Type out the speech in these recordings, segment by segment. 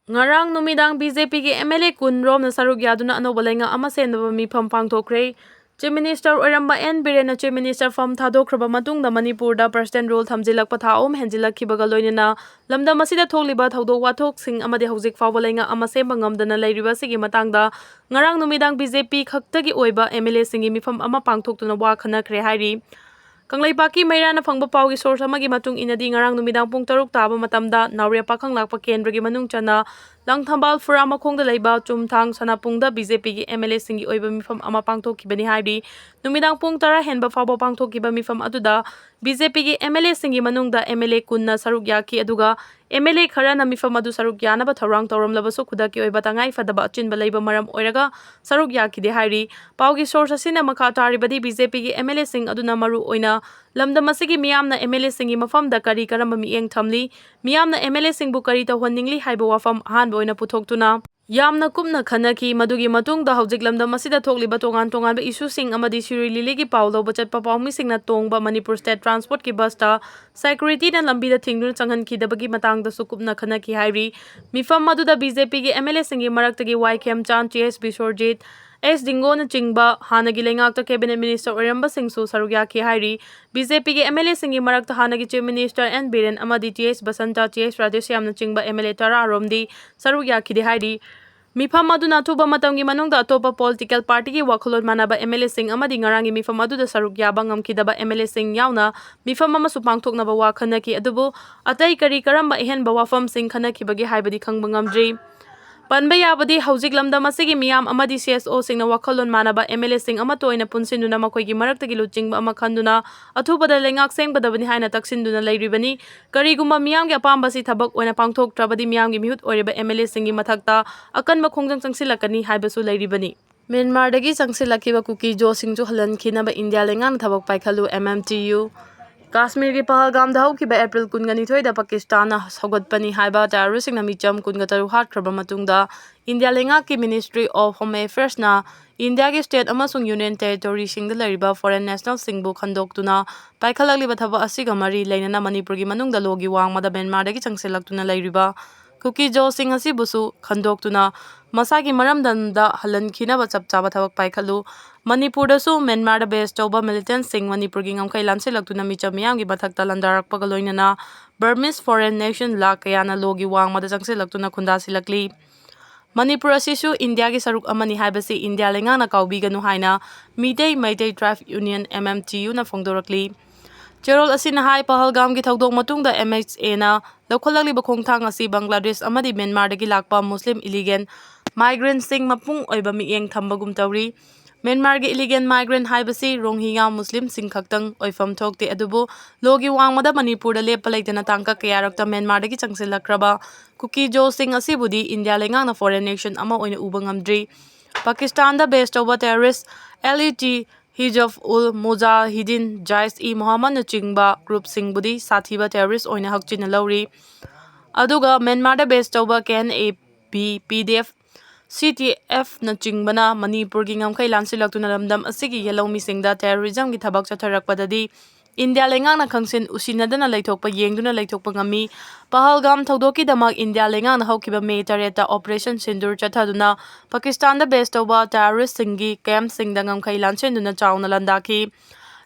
Ngarang numidang BJP ki MLA kun rom na saruk yaduna anoba lenga ama sendaba mifam pangthokre. Chief Minister Oiramba N. Biren Chief Minister Fam Takthokkadwre Mla Manipur da President role thamjilakpa thaom henjilakhibaga loinena lamdam asida thokliba thodok wathok sing amade hojik fawba lenga ama semba ngamdana leiriba sigi matangda ngarang numidang BJP khaktagi oiba MLA singi mifam ama pangthoktuna wa khanakre hairi. Kanglaipaki Mayrana Fangba Paugi source amagi matung inadi ngarang numidang pung 6 taba matamda Nauria Pakhang Lakpa Kendragi manung chana Langthambal Furama Khongda leiba Chumthang Sanapungda BJP gi MLA singi oiba mifam ama pangthokkibani hairi numidang pung 10 henba fawba pangthokkiba mifam aduda BJP gi MLA singi manungda MLA kunna saruk yaki aduga MLA khara na mifam adu saruk yanaba thorang tawramlabasu khudaki oiba tangai fadaba achinba leiba maram oiraga saruk yaki de hairi paugi source asina makha taribadi BJP gi MLA sing aduna maru oina lamdam asigi miyamna MLA singi mafamda kari karamba mieng thamli miyamna MLA singbu kari tawhanningli haiba wafam han oina puthokhtuna yamna kumna khanaki madugi matungda hojik lamdam asida thokliba tongan tongan ba issue sing amadi sirilili gi paulo bachat pa paumi singna tongba Manipur state transport ki bus ta security na lambi da thingdun changhan ki dabagi matang da sukupna khanaki hairi mifam maduda BJP gi MLA singi maraktagi YKM Chan TS Bisorjit S Dingo na chingba hanagi lengakta cabinet minister Oiramba Singsu sarugya ki hairi BJP gi MLA singi marakta hanagi chief minister N Biren amadi TS Basanta TS Radeshyam na chingba MLA Tara Aromdi sarugya ki de hairi mifam aduna thuba matamgi manungda atopa political party gi wakholon manaba MLA sing amadi ngarangi mifam aduda sarugya bangam kidaba MLA sing yauna mifam ama supangthoknaba wa khanaki adubu atai kari karamba ehenba wafam sing khanaki bagi haibadi khangbangam Panba yabadi hojik lamdam asigi miyam amadi CSO singna wakhalon manaba MLA sing ama toina punsinduna makoigi maraktagi luchingba ama khanduna athubada lengak sengbadabani haina taksinduna leiribani karigumba miyamgi apambasi thabak oina pangthoktrabadi miyamgi mihut oiriba MLA singi mathakta akanba khongjang changsilakani haibasu leiribani Myanmardagi changsilakiba Kuki Jo singju halankinaba India lengang thabak paikhalu MMTU Kashmir ki Pahalgam da haukiba April 12 da Pakistan na saugatpani haiba terrorist na micham 13 hatkraba matungda India lenga ki Ministry of Home Affairs na India ki state amasung union territory singda lariba foreign national singbu khandoktuna paikhalakliba thaba asiga mari leinana Manipur gi manungda logi wangmada Myanmardagi changsilaktuna lariba Kuki Jo sing asibusu khandoktuna masagi maramdanda halankinaba chapchaba thabak paikhalu Manipur da su Myanmar da base tauba militant sing Manipur gi ngamkai lansilaktuna micha miyamgi bathakta landarakpaga loinana Burmese foreign nation la kayana logi wangmada changsilaktuna khundasilakli Manipur asisu India gi saruk amani haibasi India lenga na kaubiganu haina Maitai Tribe Union MMTU na phongdorakli Cherol asina hai Pahalgam gi thaudok matungda MHA na lokholakli bakhongthang asi Bangladesh amadi Myanmardagi Lakpa Muslim illegal migrant sing mapung oiba mieng thambagum tawri Myanmar gi illegal migrant haibasi Rohingya Muslim sing khaktang oifam thokte adubu logi wangmada Manipur da lepa leitana tangka kayarakta Myanmar dagi changsilakraba Kuki Jo sing asibudi India lengang na foreign nation ama oina uba ngamdri Pakistan da based over terrorist LET Hijab ul Mujahideen Jais-e Mohammed na chingba group singbudi sathiba terrorist oina hakchina lauri aduga Myanmar da based over KNAP PDF CTF na chingbana Manipur gi ngamkai lansilaktuna lamdam asigi yalomi singda terrorism gi thabak chatharakpadadi India lengang na khangsin usinadana leithokpa yengduna leithokpa ngami Pahalgam thaudoki damak India lengang na haukiba May 3 ta Operation Sindur chathaduna Pakistan da based over terrorist singi camp singda ngamkai lansenduna chauna landaki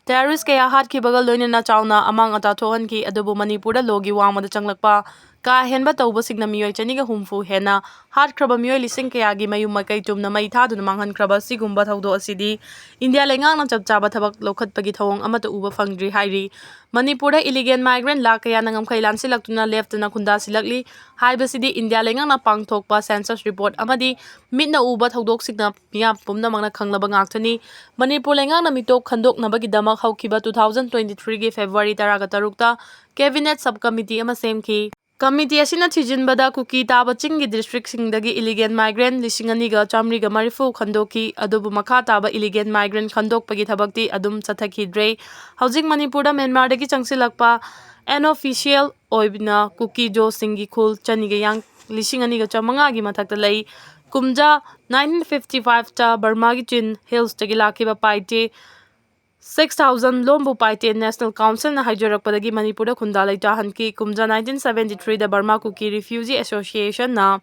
terrorist kaya hatkibaga loinana chauna amang ata thohanki adubu Manipur da logi wangmada changlakpa ka henba tauba signa miyoi chaniga humfu hena hatkraba miyoi lising kayagi mayum makai tumna mai thaduna manghankraba sigumba thaudo asidi India lengang na chapchaba thabak lokhatpagi thawong amata uba phangdri hairi Manipur da illegal migrant la kaya nangam kai lansilaktuna left na khunda silakli haibasidi India lengang na pangthokpa census report amadi mitna uba thaudok signa miya pumna mangna khanglaba ngakthani Manipur lengang na mitok khandok nabagi damak haukiba 2023 gi February 13 ta cabinet subcommittee ama semki Committee asina thijinbada Kuki taba chingi district singdagi illegal migrant lisinganiga chamriga marifu khandoki adubu makha taba illegal migrant khandokpagi thabakti adum chathakidre housing Manipur da Myanmar dagi changsilakpa unofficial oibna Kuki Jo singi khul chaniga yang lisinganiga chamanga gi mathakta lei kumja 1955 ta Burma gi Chin Hills tagi lakiba paite 6,000 Lombu Paite National Council na Manipur da khunda laita hanki kumja 1973 da Burma Kuki Refugee Association na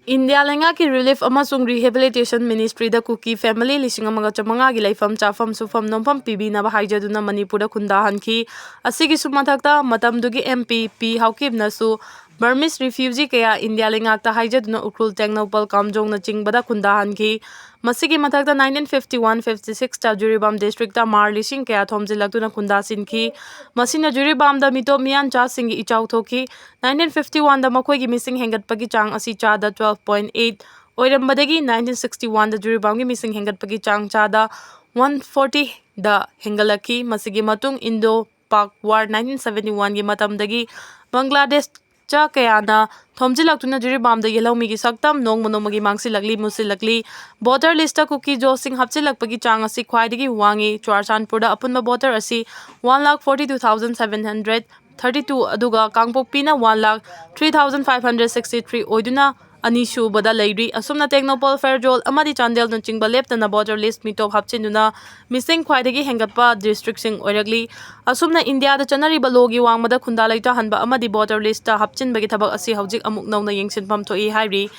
India Lengaki Relief Amasung Rehabilitation Ministry da Kuki Family Lising Amaga Chamangagi Laifam Chafam Sufam Nompam Pibi na Bahajaduna Manipura Kundahanki Asigi Sumatakta Matamdugi MP P Haukib Nasu Burmese refugee kaya India Lengakta Hajaduna Ukrul Technopal Kamjong na Chingbada Kundahanki Masigi Matakta 1951-56 ta Juribam District ta Mar Lising kaya Thomzilagtuna Kundasinki Masina Juribam da Mito Mian Cha Singi Ichau Thoki 1951 da Makoigi missing hengat pagi chang asi cha da 12.8 Oirambadagi 1961 da Juribam missing hengat pagi chang cha da 140 da hengalaki masigi matung Indo Pak War 1971 gi matamdagi Bangladesh cha kayana thomjilakuna Juribam da Yelawmi gi saktam nong monomagi mangsilakli musilakli voter list ta Kuki Jo Singh hapchilakpagi chang asi khwaidagi wangi Chwarchanpur da apunba voter asi 1,42,732 aduga Kangpokpina 1,03,563 oiduna Anishu bada lairi asumna Technopol Fairjol amadi Chandel no chingba leptana voter list mitop hapchinuna missing khwaidagi hengatpa district sing oiragli asumna India da chanari balogi wangmada khunda laita hanba amadi voter list ta hapchinbagi thabak asi hawjik amuk nauna yengsinpam thoi hairi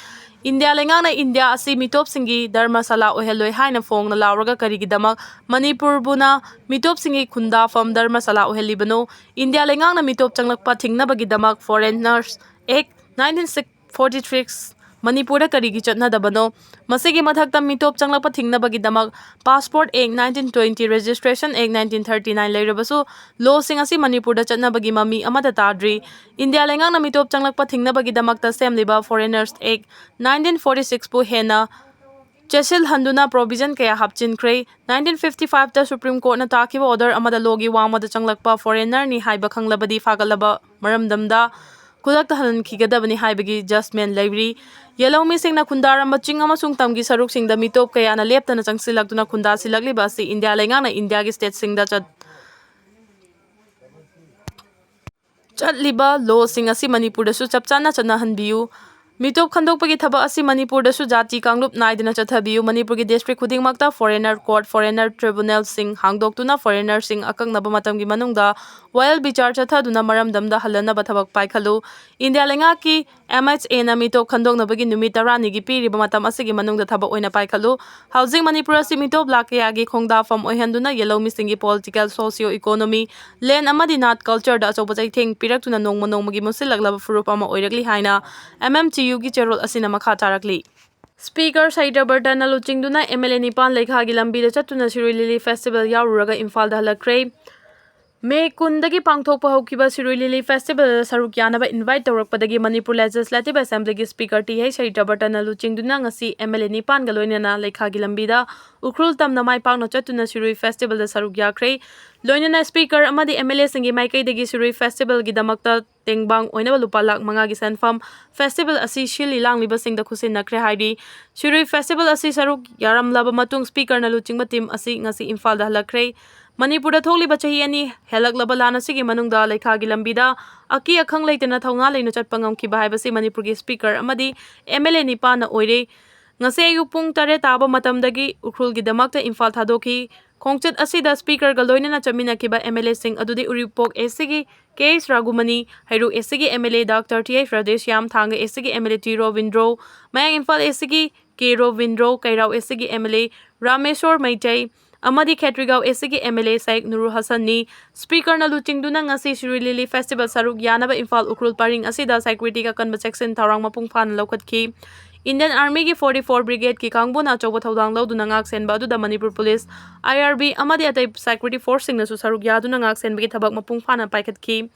India lengana India asi mitop singi dharmasala oheloi haina fong na lauraga karigi damak Manipur buna mitop singi khunda fam dharmasala ohelibano India lengana mitop changlakpa thingna bagi damak Foreigners Act 1943 Manipur da karigi chatna dabano masigi mathakta mitop changlakpa thingna bagi damak Passport Act 1920 Registration Act 1939 leirabasu law sing asi Manipur da chatna bagi mami amata tadri India lengana mitop changlakpa thingna bagi damak ta semliba Foreigners Act 1946 pu hena Chesil Handuna provision kaya hapchinkhre 1955 ta Supreme Court na takiba order amada logi wangmada changlakpa foreigner ni haiba khanglabadi fagalaba maramdamda Kulak tahanan kigadabani haibagi justmen library Yelawmi sing na kundara maching amasung tamgi saruk sing da mitop kaya na lepta na changsilagtuna kunda silagli ba si India lengang na India gi state sing da chatliba law sing asi Manipur da su chapchana chana hanbiu Mitop khandokpagi thaba asi Manipur da su jati kanglup naidina chathabiu Manipur gi district khuding makta foreigner court foreigner tribunal sing hangdoktuna foreigner sing akangnaba matamgi manungda while bichar chathaduna maramdamda halanaba thabak paikhalu India lenga ki MHA na mitop khandoknabagi numit 10 gi piriba matam asigi manungda thaba oina paikhalu housing Manipur asi mitop lakya gi khongda fam oihanduna Yelawmi singi political socio economy land amadi nat culture da achobachai theng piraktuna nongmagi musilaglaba furup ama oiragli haina MMT Yugi Cherol asina makha tarakli Speaker Saida Bardana luchingduna MLA Nipan Lekha gi lambi da chatuna Sirui Lily Festival yaururaga Imphal da halakre May kundagi pangthokpa haukiba Sirui Lily Festival saruk yanaba invite tawrakpadagi Manipur Legislative Assembly gi Speaker TH Saida Bardana luchingduna ngasi MLA Nipan ga loinana Lekha gi lambi da ukrul tamna mai pangno chatuna Sirui Festival da saruk yakre loinana Speaker amadi MLA singi maikai dagi Sirui Festival gi damakta tengbang oinaba lupa lak manga gi sanfam festival asi shili langliba singda khusin nakre haidi Sirui Festival asi saruk yaramlaba matung Speaker na luchingba team asi ngasi Imphal da halakre Manipur da tholiba chahi ani helaklaba lana sigi manungda Lekha gi lambida aki akhang leitena thaunga leino chatpa ngamkhiba haibasi Manipur gi Speaker amadi MLA Nipan na oire ngase yupung tare taba matamdagi ukrul gi damakta Imphal thadoki Khongchat asida Speaker ga loinana chamina kiba MLA sing adudi uripok SG K.S. Ragumani Hairu SG MLA Dr. T.H. Radeshyam Thanga SG MLA T. Rovindro Mayang Imphal SG K. Rovindro Kairao SG MLA Rameshwar Maitai Amadi Khetrigao SG MLA Saik Nurul Hassan ni Speaker na luchingduna ngasi Sirui Lily Festival saruk yanaba Imphal ukrul paring asida security ka kanba section tharang mapungphan lokhatkhi Indian Army ki 44 Brigade ki kangbuna choba thodang loduna ngak senba aduda Manipur Police IRB amadi atai security force sing na su saruk yaduna ngak senbagi thabak mapungphana paikhatkhi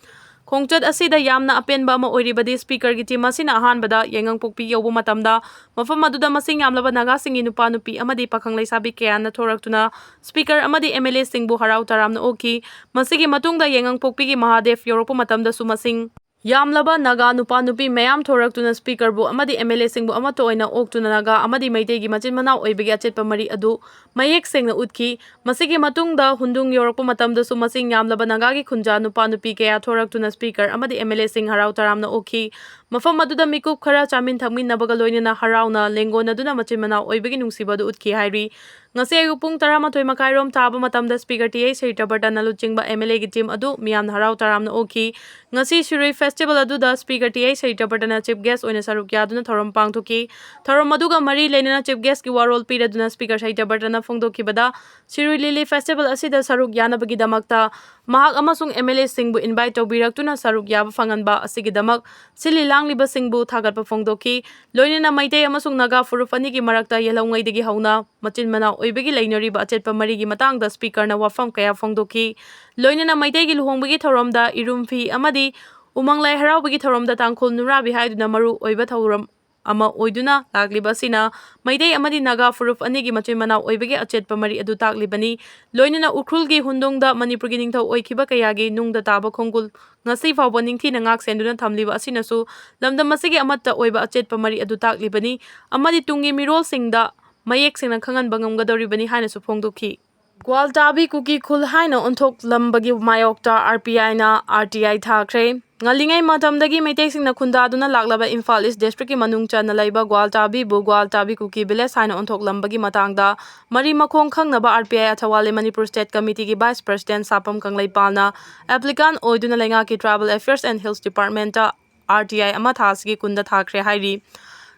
Khongchat asida yamna apenba ama oiribadi Speaker gi team asina ahanbada Yengangpokpi yobu matamda mafam aduda masing yamlaba naga singi nupa nupi amadi pakhang leisabi kayana thoraktuna Speaker amadi MLA singbu harau taramna oki masigi matungda Yengangpokpi gi Mahadev yorokpa matamda su masing Yamlaba naga nupa nupi mayam thoraktuna Speaker bu amadi MLA singbu amato oina oktuna naga amadi maitei gi machin manau oibagi achetpa mari adu mayek sengna utkhi masigi matungda hundung yorokpa matamda su masing yamlaba naga gi khunja nupa nupi kaya thoraktuna Speaker amadi MLA sing harau taramna oki Mafam aduda mikup khara chamin thakminnabaga loinana harauna lengonaduna machin manau oibagi nungsibadu utki hairi. Ngasi ayu pung 12 makairom taba matamda Speaker TA Seita Bartana luchingba MLA gi team adu miyamna harau taramna oki. Ngasi Shirui Festival aduda Speaker TA Seita Bartana chief guest oina saruk yaduna thorom pangthoki. Thorom aduga mari leinana chief guest ki warol piraduna Speaker Seita Bartana phongdokibada Shirui Lily Festival asida saruk yanabagi damakta mahak amasung MLA singbu invite tawbiraktuna saruk yaba fanganba asigi damak sili langliba singbu thagatpa phongdoki. Loinana maitei amasung naga furuf ani gi marakta yelawngaidagi hauna machin manau oibagi lainariba achetpa marigi matangda Speaker na wafam kaya phongdoki. Loinana maitei gi luhongbagi thoromda irumfi amadi umanglai haraubagi thoromda tangkhul nurabi haiduna maru oiba thorom ama oiduna lagliba sina maitei amadi naga furuf anigi machin manau oibagi achetpa mari adu taklibani. Loinana ukrulgi hundongda Manipur gi ningthau oikiba kayagi nungda taba khongkul ngasi fawba ningthina ngak senduna thamliba asinasu lamdam masigi amatta oiba achetpa mari adu taklibani amadi tungi mirol singda mayek singna khanganba ngamgadoribani hainasu phongdokhi. Gwaltabi Kuki khul haina onthok lambagi mayokta RPI na RTI thakre. Ngalingai matamdagi maitei singna khundaduna laklaba Imphal East District ki manung chana laiba Gwaltabi bu Gwaltabi Kuki village haina onthok lambagi matangda mari makhong khangnaba RPI Athawale Manipur State Committee ki Vice President Sapam Kanglaipalna applicant oiduna lenga ki Tribal Affairs and Hills Department ta RTI ama thasigi kunda thakre hairi.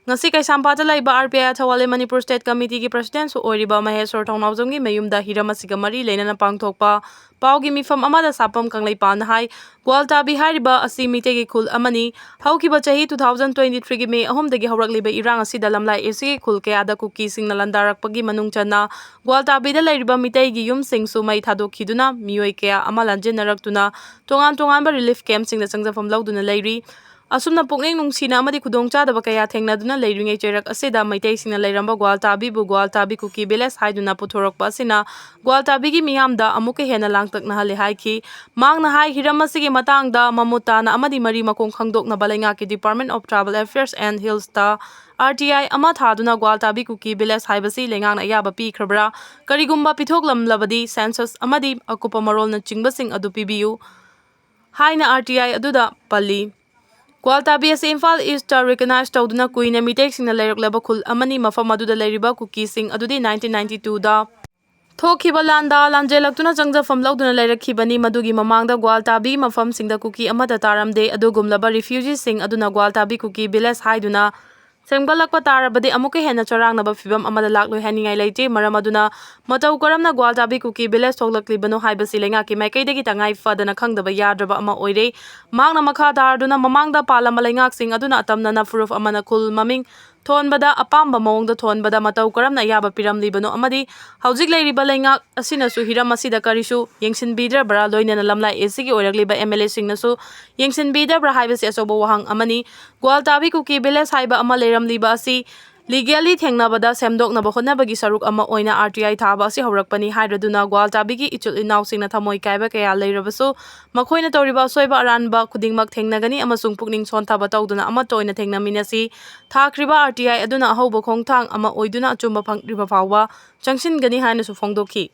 Ngasi Kaisampata laiba RPI Athawale Manipur State Committee ki President su oiriba Maheshwar Thongnawjamgi mayumda hiramasiga mari leinana pangthokpa paugi mifam amada Sapam Kanglaipalna hai Gwaltabi hairiba asi mitegi khul amani haukiba chahi 2023 gi May 3 dagi haurakliba irang asida lamlai esi khul kayada Kuki singna landarakpagi manung chana Gwaltabi da lairiba mitegi yum sing su mai thadokhiduna miyoi kaya ama lanjenaraktuna tongan ba relief camp singna changjafam lauduna lairi. Asumna pukning nungsina amadi khudongchadaba kaya thengnaduna leiringai cherak asida maitai singna leiramba Gwaltabi bu Gwaltabi Kuki village haiduna puthorokpa asina Gwaltabi gi miyamda amuka hena langtakna hale haiki mangna hai hiramasigi matangda mamutana amadi mari makong khangdokna balainga ki Department of Tribal Affairs and Hills ta RTI ama thaduna Gwaltabi Kuki village haibasi lengangna ayaba pikhrabra karigumba pithoklamlabadi census amadi akupa marolna chingbasing adu pibiu haina RTI aduda palli. Gwaltabi asi Imphal East ta recognize tawduna kuina mitei singna leiroklaba khul amani mafam aduda leiriba Kuki sing adudi 1992 da thokhiba landa lanjelaktuna changjafam lauduna leirakhibani madugi mamangda Gwaltabi mafam singda Kuki amada taramde adugumlaba refugee sing aduna Gwaltabi Kuki village haiduna semgalakpa tarabadi amuka hena charangnaba fibam amada lakloi haningai leite maram aduna matau karamna Gwaltabi Kuki village thokliklibano haibasi lenga ki maikaidagi tangai fadana khangdaba yadraba ama oire mangna makha tarduna mamangda palama lengak sing aduna atamna na furuf amana khul maming thonbada apamba mawongda thonbada matau karamna yaba piramlibano amadi haujik leiriba lengak asinasu hiram asida karisu yengsinbidra bara loinana lamlai esigi oiragliba MLA singnasu yengsinbidra bara haibasi asobo wahang amani Gwaltabi Kuki village haiba ama leiramliba asi legally thengnabada semdoknaba honabagi saruk ama oina RTI thaba asi haurakpani hairaduna Gwaltabi gi ichul inaw singna thamoi kaiba kaya leirabasu makhoina toriba soiba aranba khudingmak thengnagani amasung pukning sonthaba tawduna ama toina thengnaminasi thakriba RTI aduna ahoba khongthang ama oiduna achumba phangriba fawba changsingani haina su phongdokhi.